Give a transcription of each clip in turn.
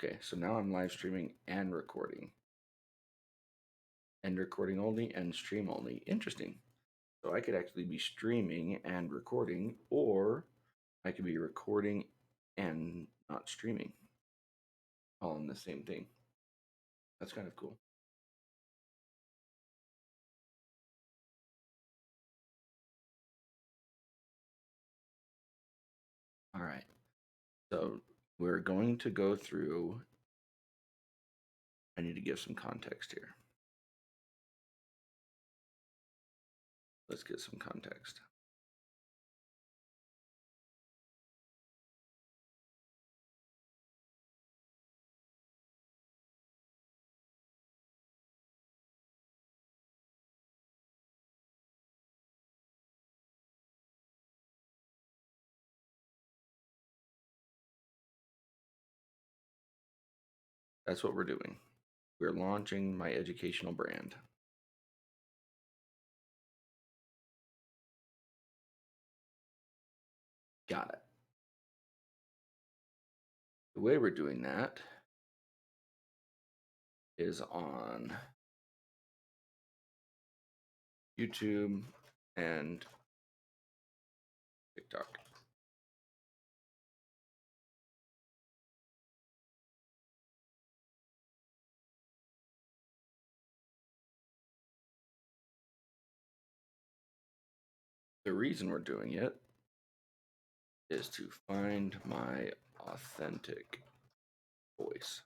Okay, so now I'm live streaming and recording. And recording only and stream only. Interesting. So I could actually be streaming and recording, or I could be recording and not streaming, all in the same thing. That's kind of cool. All right. So we're going to go through. I need to give some context here. Let's get some context. That's what we're doing. We're launching my educational brand. Got it. The way we're doing that is on YouTube and TikTok. The reason we're doing it is to find my authentic voice.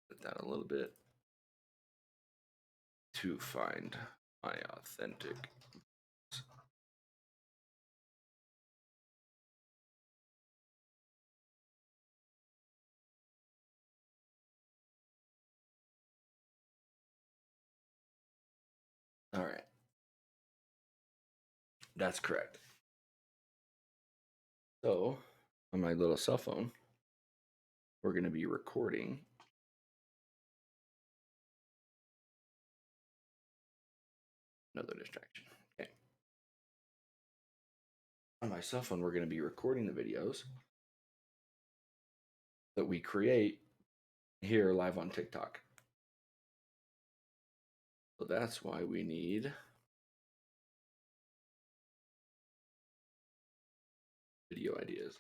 Put that a little bit. To find my authentic voice. All right. That's correct. So, on my little cell phone, we're going to be recording. Another distraction. Okay. On my cell phone, we're going to be recording the videos that we create here live on TikTok. So that's why we need video ideas.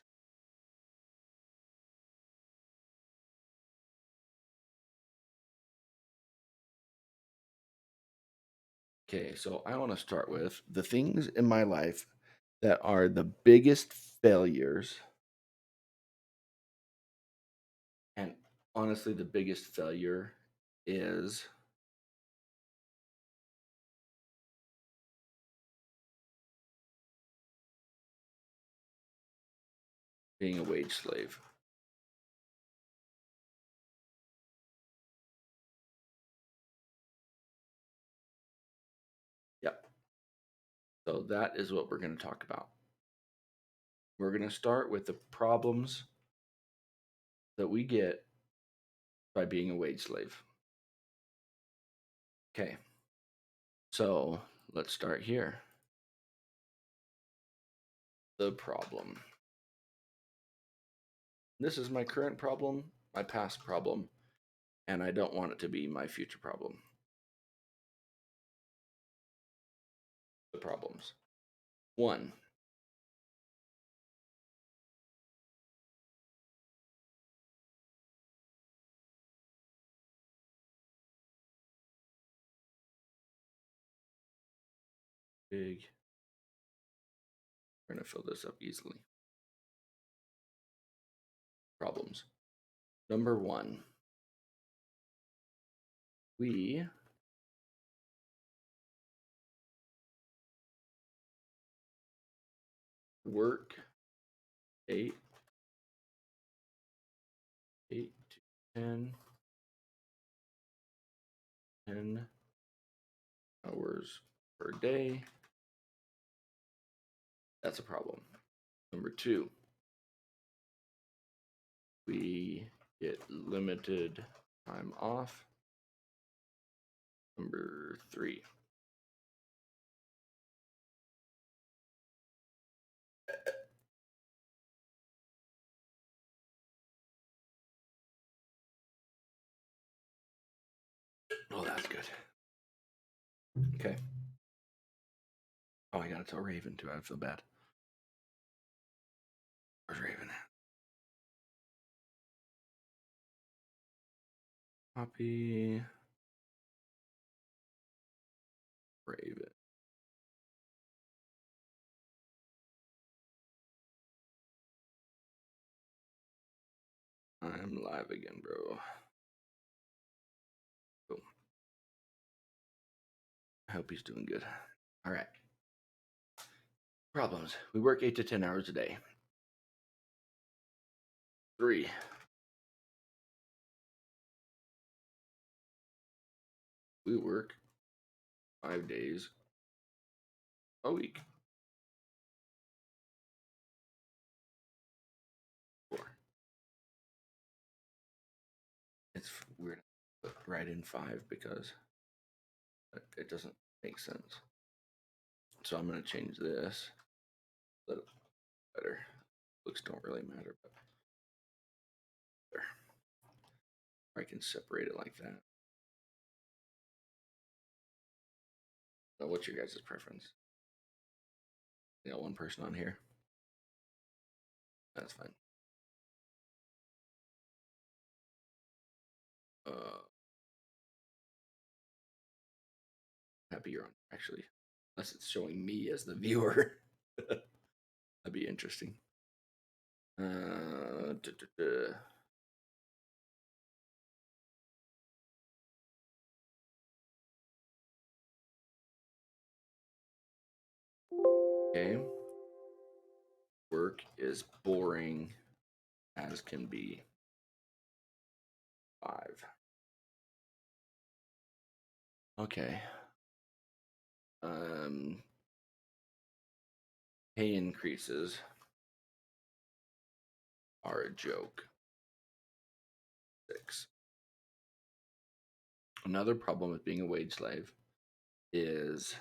Okay, so I want to start with the things in my life that are the biggest failures. And honestly, the biggest failure is being a wage slave. Yep. So that is what we're going to talk about. We're going to start with the problems that we get by being a wage slave. Okay. So let's start here. The problem. This is my current problem, my past problem, and I don't want it to be my future problem. The problems. 1. Big. We're going to fill this up easily. Problems. Number 1. We work 8 to 10 hours per day. That's a problem. Number 2, we get limited time off. Number 3. Oh, that's good. Okay. Oh, I gotta tell Raven too. I feel bad. Where's Raven at? Copy. Raven. I'm live again, bro. Cool. I hope he's doing good. All right. Problems. We work 8 to 10 hours a day. 3. We work 5 days a week. 4. It's weird. Put right in 5 because it doesn't make sense. So I'm going to change this a little better. Looks don't really matter, but there. I can separate it like that. So what's your guys' preference? You got one person on here? That's fine. Happy you're on, actually. Unless it's showing me as the viewer. That'd be interesting. Duh, duh, duh. Okay. Work is boring as can be. 5. Okay. Pay increases are a joke. 6. Another problem with being a wage slave is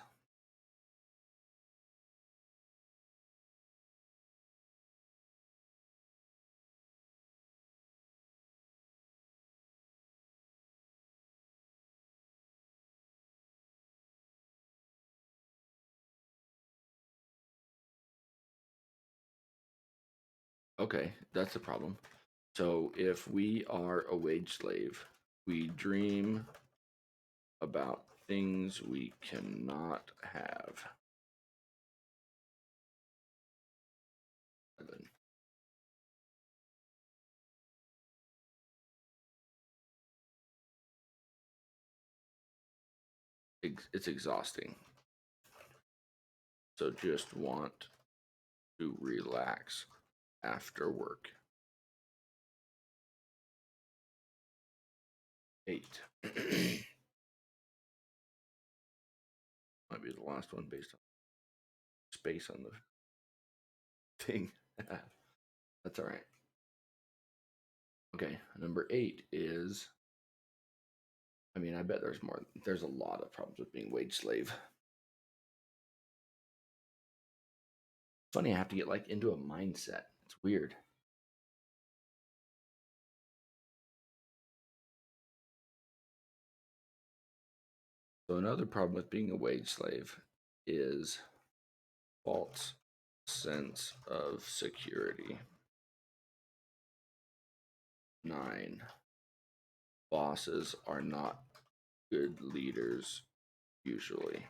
okay, that's a problem. So if we are a wage slave, we dream about things we cannot have. 7. It's exhausting. So just want to relax after work. 8. Might be the last one based on space on the thing. That's all right. Okay, number 8 is, I mean, I bet there's more. There's a lot of problems with being wage slave. Funny, I have to get like into a mindset. It's weird. So another problem with being a wage slave is false sense of security. 9. Bosses are not good leaders usually.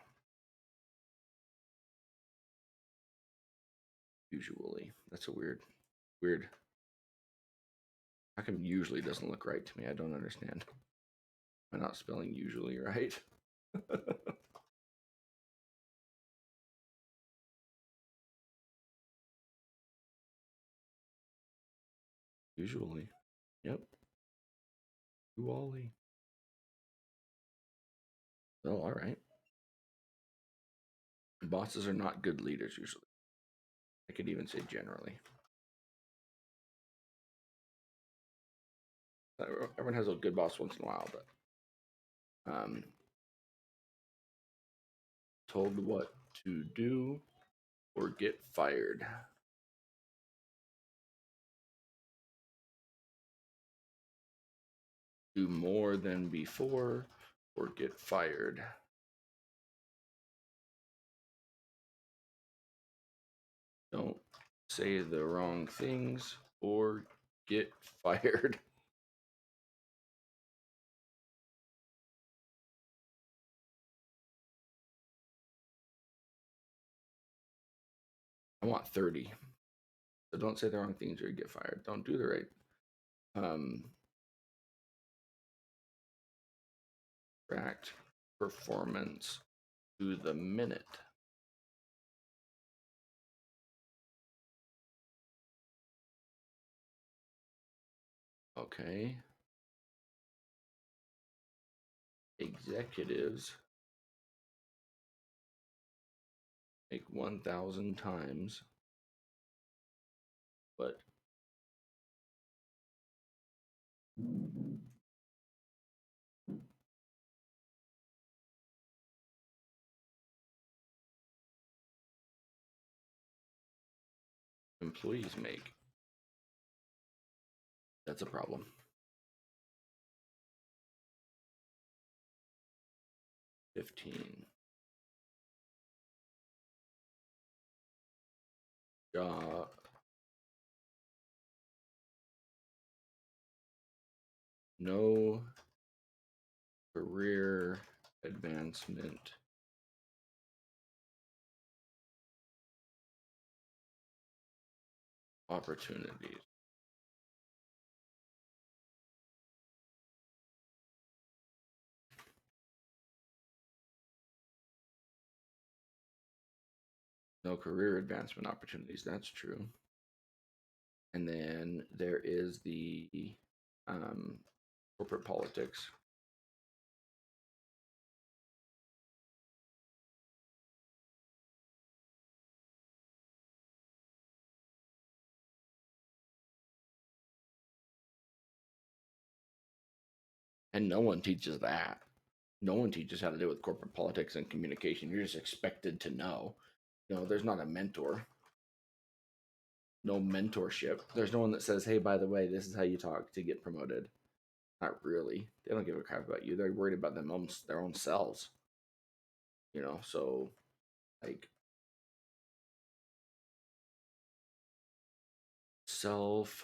Usually. That's a weird. How come usually doesn't look right to me? I don't understand. Am I not spelling usually right? Usually. Yep. Usually. Oh, all right. Bosses are not good leaders usually. I could even say generally. Everyone has a good boss once in a while, but told what to do, or get fired. Do more than before, or get fired. Don't say the wrong things, or get fired. I want 30. So don't say the wrong things or you get fired. Don't do the right tracked performance to the minute. Okay. Executives make 1,000 times, but employees make. That's a problem. $15. Job. No career advancement opportunities. No career advancement opportunities. That's true. And then there is the corporate politics. And no one teaches that. No one teaches how to deal with corporate politics and communication. You're just expected to know. There's not a mentor. No mentorship. There's no one that says, hey, by the way, this is how you talk to get promoted. Not really. They don't give a crap about you. They're worried about their own selves. So like selfish.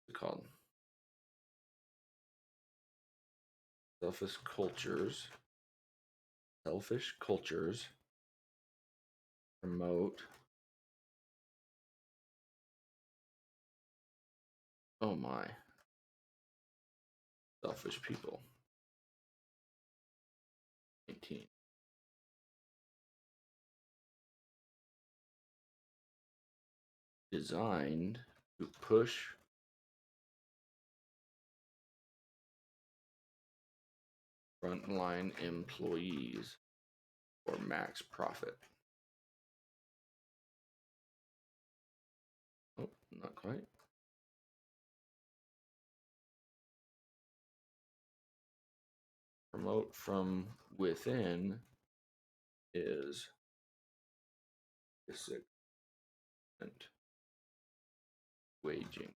What's it called? Selfish cultures. Selfish cultures promote. Oh my. Selfish people. 18. Designed to push frontline employees for max profit. Oh, not quite. Promote from within is 6% waging.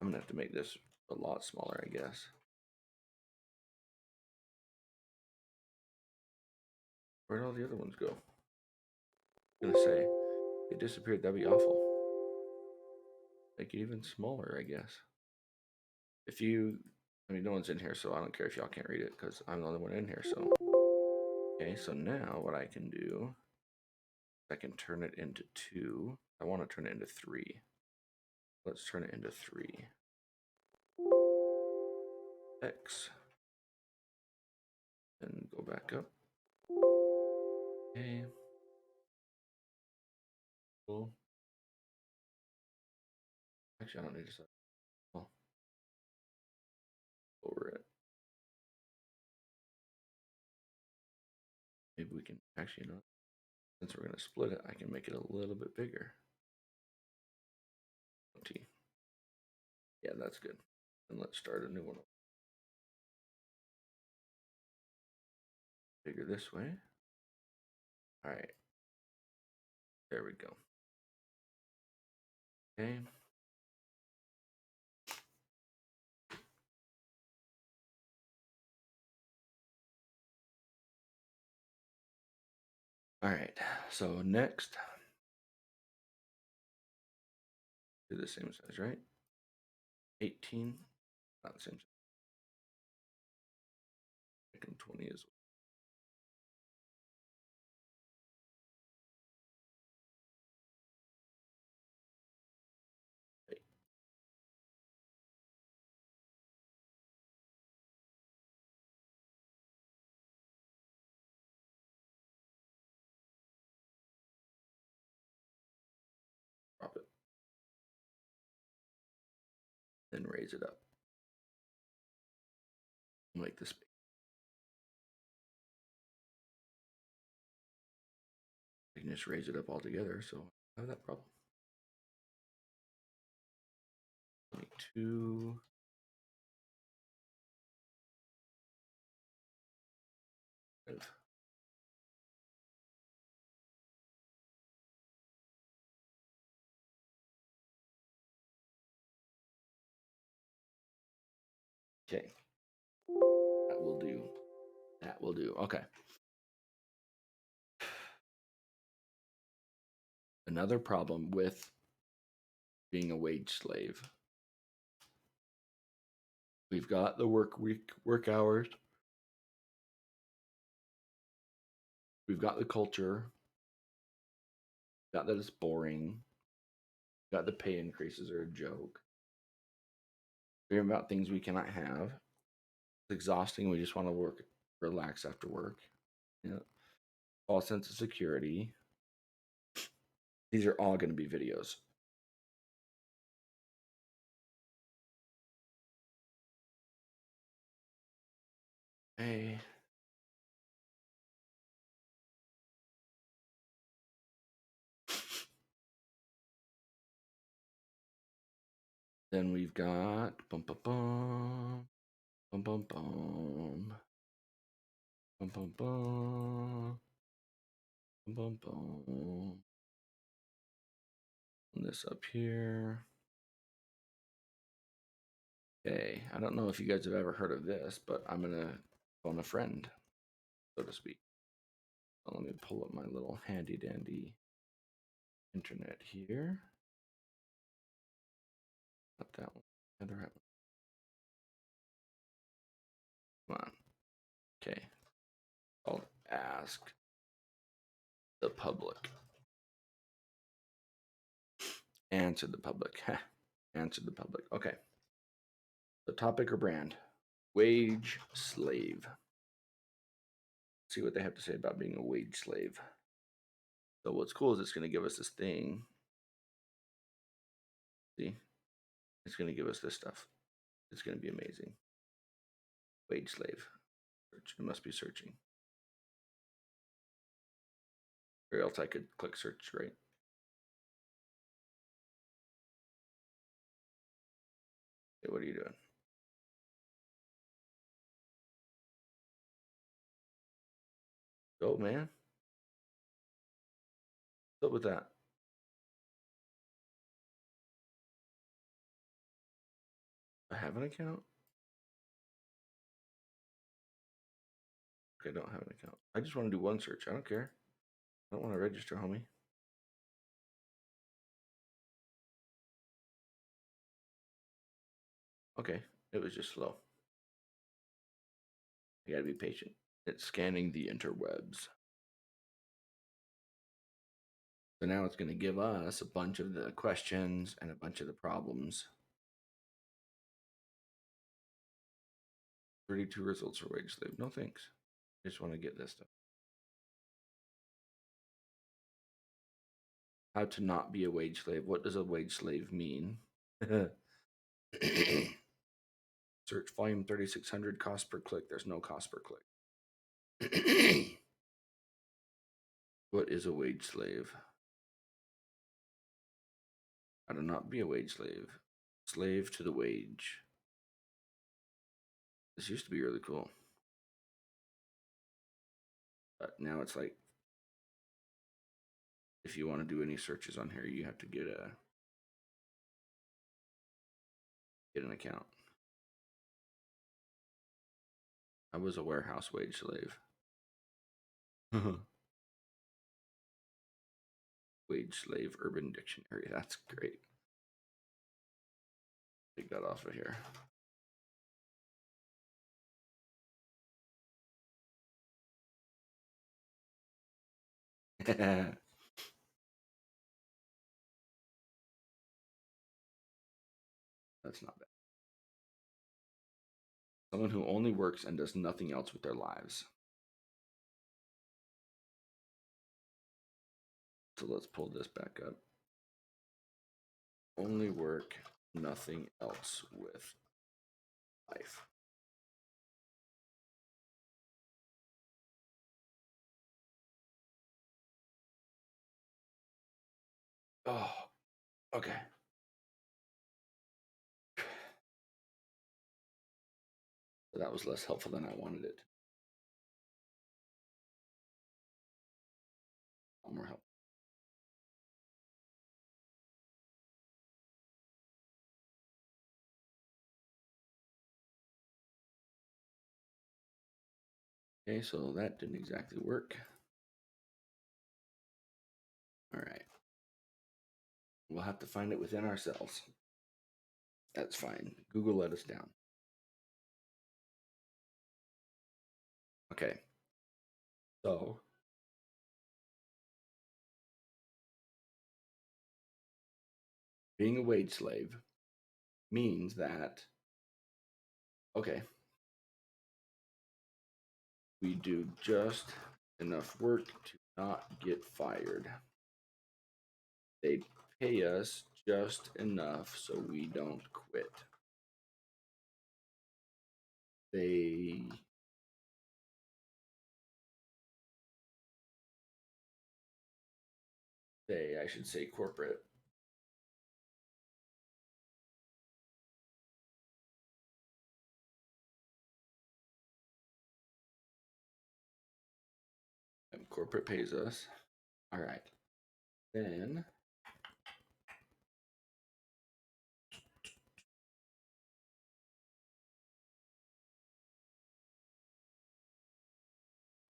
I'm gonna have to make this a lot smaller, I guess. Where'd all the other ones go? I'm gonna say they disappeared. That'd be awful. Make it even smaller, I guess. No one's in here, so I don't care if y'all can't read it because I'm the only one in here. So, okay, so now what I can do, I can turn it into 2. I want to turn it into 3. Let's turn it into 3. X. And go back up. Okay. Cool. Actually, I don't need to set over it. Maybe we can actually not. Since we're going to split it, I can make it a little bit bigger. T. Yeah, that's good. And let's start a new one. Bigger this way. All right. There we go. Okay. All right. So next, do the same size, right? 18. Not the same size. Make them 20 as well. Okay. Drop it. Then raise it up. Like this. I can just raise it up all together, so I have that problem. 22. Okay. That will do. That will do. Okay. Another problem with being a wage slave. We've got the work week, work hours. We've got the culture. Got that it's boring. Got the pay increases are a joke. We're about things we cannot have. It's exhausting. We just want to work, relax after work. Yeah. False sense of security. These are all going to be videos. Hey. Then we've got bum bum bum bum bum bum bum bum bum bum bum. This up here. Okay, I don't know if you guys have ever heard of this, but I'm gonna phone a friend, so to speak. So let me pull up my little handy dandy internet here. Not that one. Other one. Come on. Okay. I'll ask the public. Answer the public. Answer the public. Okay. The topic or brand? Wage slave. Let's see what they have to say about being a wage slave. So what's cool is it's going to give us this thing. See? It's going to give us this stuff. It's going to be amazing. Wage slave. Search. It must be searching. Or else I could click search, right? Okay, what are you doing? Go, man. What's up with that? I have an account? Okay, I don't have an account. I just want to do one search. I don't care. I don't want to register, homie. Okay, it was just slow. You gotta be patient. It's scanning the interwebs. So now it's going to give us a bunch of the questions and a bunch of the problems. 32 results for wage slave. No thanks. I just want to get this stuff. How to not be a wage slave. What does a wage slave mean? Search volume 3600, cost per click. There's no cost per click. What is a wage slave? How to not be a wage slave. Slave to the wage. This used to be really cool. But now it's like, if you want to do any searches on here, you have to get an account. I was a warehouse wage slave. Wage slave urban dictionary. That's great. Take that off of here. That's not bad. Someone who only works and does nothing else with their lives. So let's pull this back up. Only work, nothing else with life. Oh, okay. So that was less helpful than I wanted it. More help. Okay, so that didn't exactly work. All right. We'll have to find it within ourselves. That's fine. Google let us down. Okay. So being a wage slave means that, okay, we do just enough work to not get fired. They pay us just enough so we don't quit. I should say corporate. And corporate pays us. All right. Then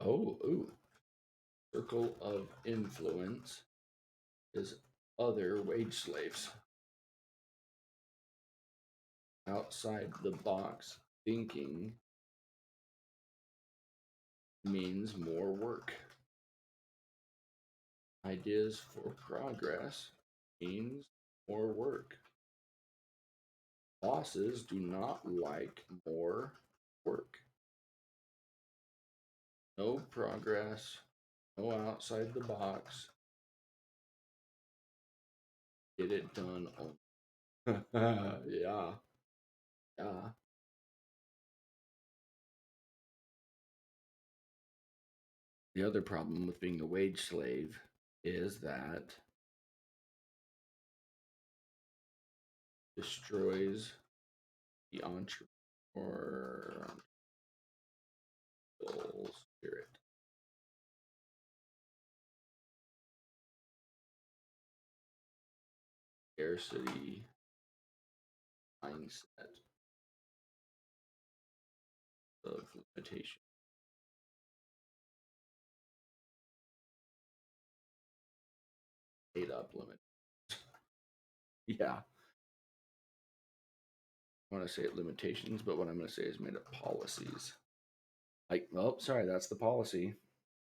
ooh. Circle of influence is other wage slaves. Outside the box thinking means more work. Ideas for progress means more work. Bosses do not like more work. No progress, no outside the box. Get it done. Yeah. Yeah. The other problem with being a wage slave is that destroys the entrepreneurial spirit. Scarcity mindset of limitation. Paid up limit. Yeah. I want to say it limitations, but what I'm going to say is made up policies. Like, oh, sorry, that's the policy.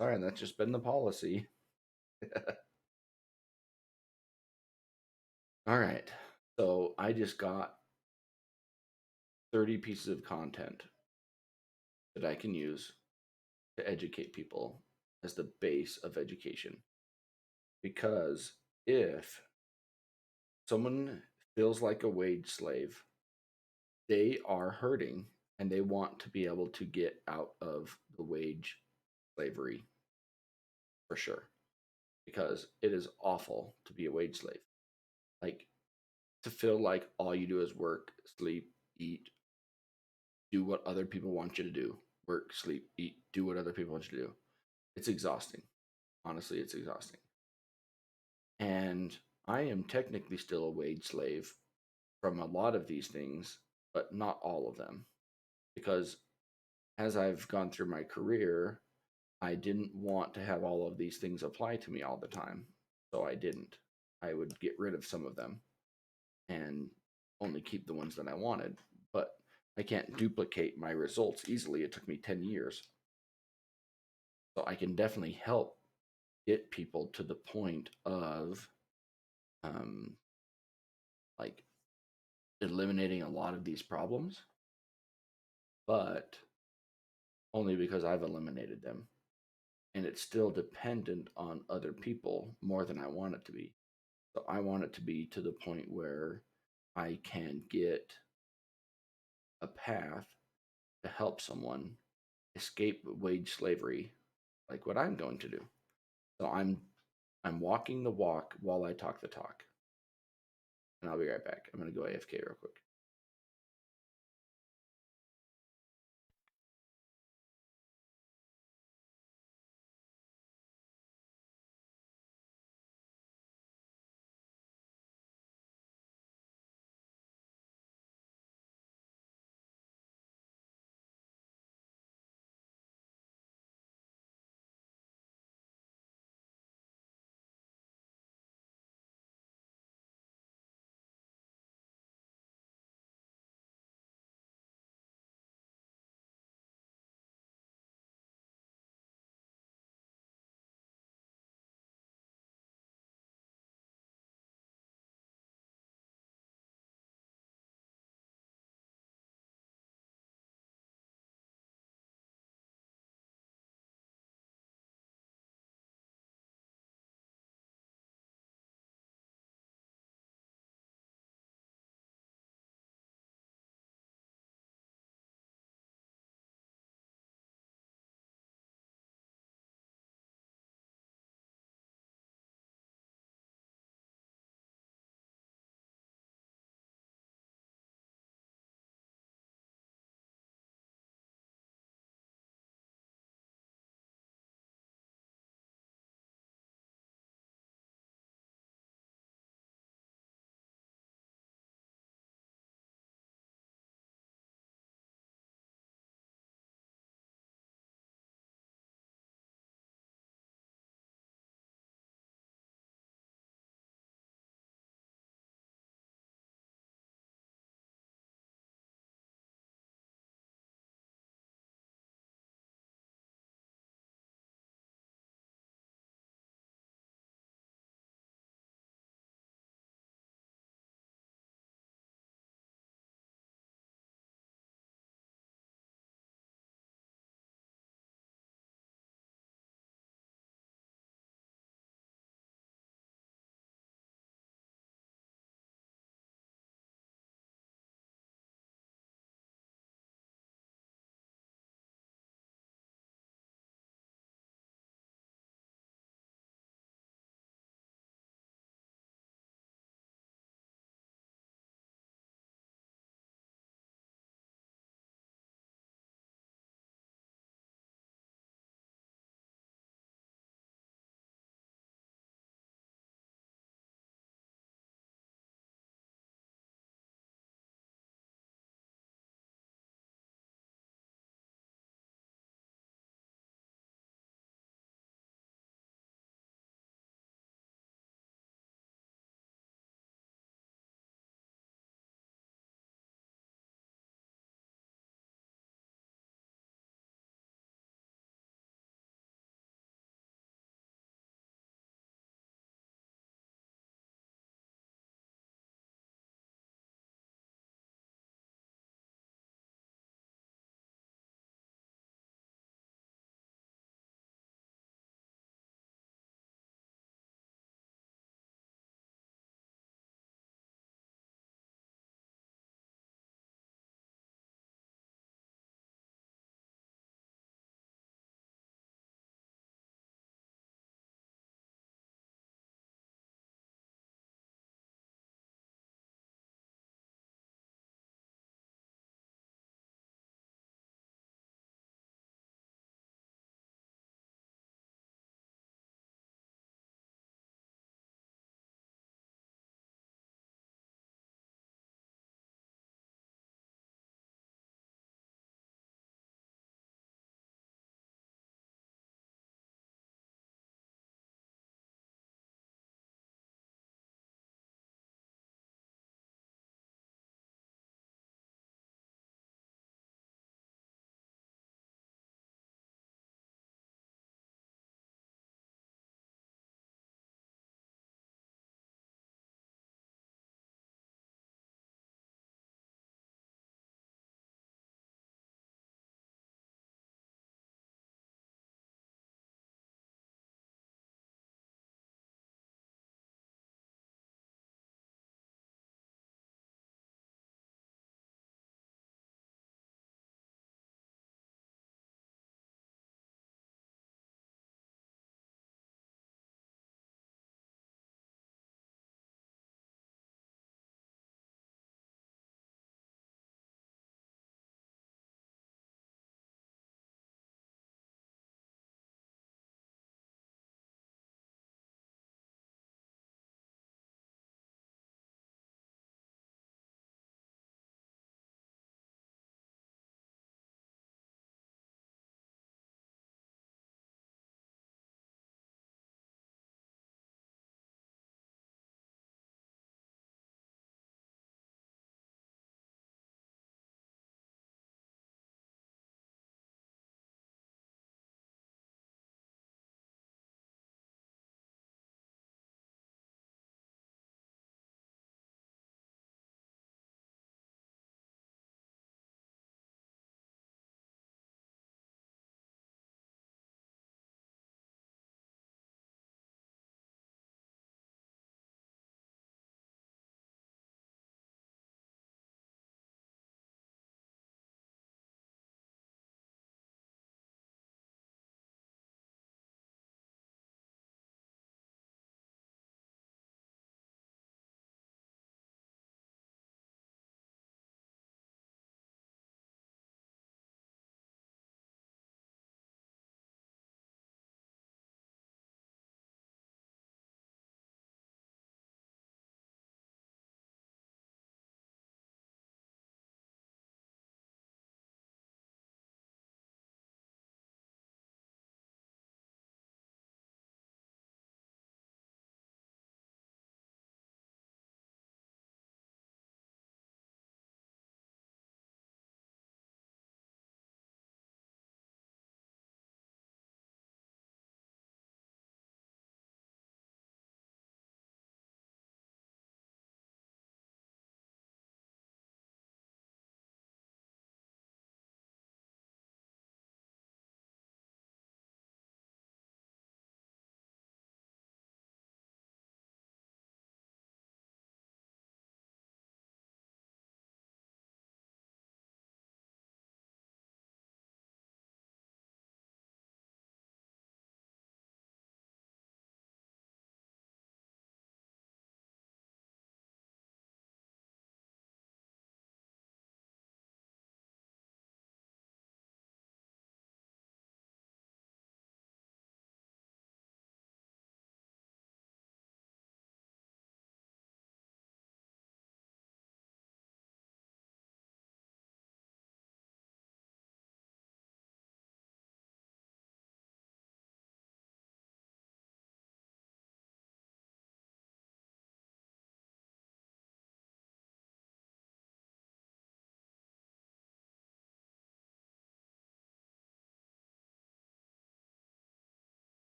Sorry, that's just been the policy. All right. So I just got 30 pieces of content that I can use to educate people as the base of education. Because if someone feels like a wage slave, they are hurting and they want to be able to get out of the wage slavery for sure. Because it is awful to be a wage slave. Like, to feel like all you do is work, sleep, eat, do what other people want you to do. Work, sleep, eat, do what other people want you to do. It's exhausting. Honestly, it's exhausting. And I am technically still a wage slave from a lot of these things, but not all of them. Because as I've gone through my career, I didn't want to have all of these things apply to me all the time. So I didn't. I would get rid of some of them and only keep the ones that I wanted. But I can't duplicate my results easily. It took me 10 years. So I can definitely help get people to the point of um, like eliminating a lot of these problems, but only because I've eliminated them. And it's still dependent on other people more than I want it to be. So I want it to be to the point where I can get a path to help someone escape wage slavery like what I'm going to do. So I'm walking the walk while I talk the talk. And I'll be right back. I'm going to go AFK real quick.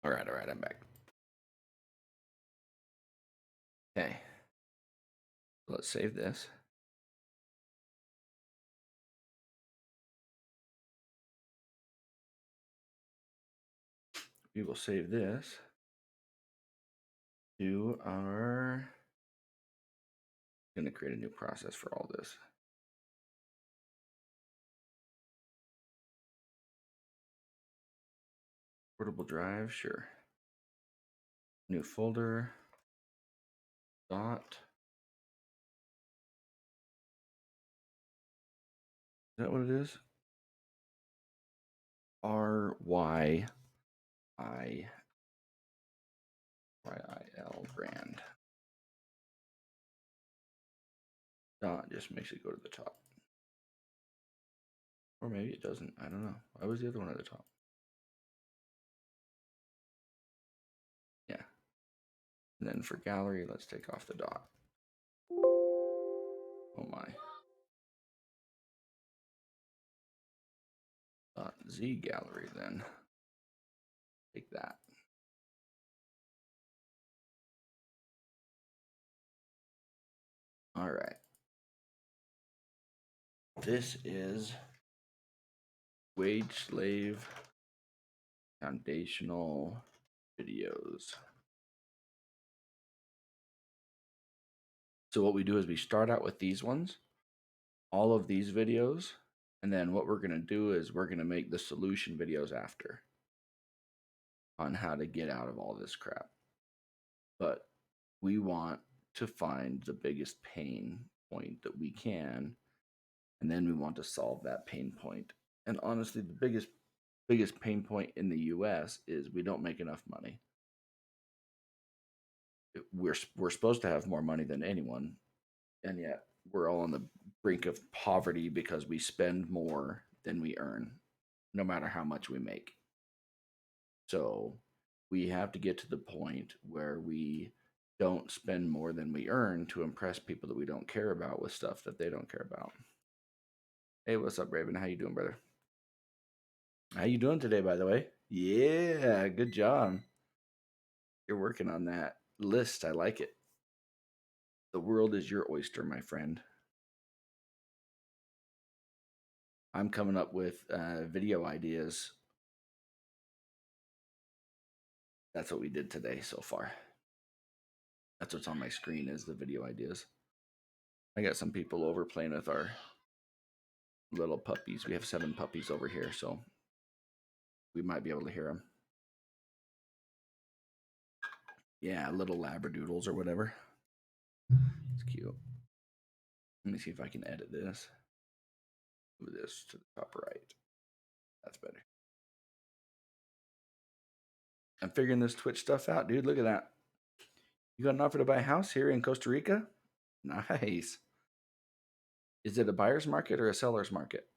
All right, I'm back. Okay. Let's save this. We will save this to our. Going to create a new process for all this. Portable drive, sure. New folder. Dot. Is that what it is? RYIL brand. Dot just makes it go to the top. Or maybe it doesn't. I don't know. Why was the other one at the top? Yeah. And then for gallery, let's take off the dot. Oh my. Dot Z gallery then. Take that. All right. This is Wage Slave Foundational Videos. So what we do is we start out with these ones, all of these videos, and then what we're going to do is we're going to make the solution videos after on how to get out of all this crap. But we want to find the biggest pain point that we can, and then we want to solve that pain point. And honestly, the biggest pain point in the US is we don't make enough money. We're supposed to have more money than anyone, and yet we're all on the brink of poverty because we spend more than we earn, no matter how much we make. So we have to get to the point where we don't spend more than we earn to impress people that we don't care about with stuff that they don't care about. Hey, what's up, Raven? How you doing, brother? How you doing today, by the way? Yeah, good job. You're working on that list. I like it. The world is your oyster, my friend. I'm coming up with video ideas. That's what we did today so far. That's what's on my screen is the video ideas. I got some people over playing with our little puppies. We have 7 puppies over here, so we might be able to hear them. Yeah, little labradoodles or whatever. It's cute. Let me see if I can edit this. Move this to the top right. That's better. I'm figuring this Twitch stuff out, dude. Look at that. You got an offer to buy a house here in Costa Rica? Nice. Is it a buyer's market or a seller's market?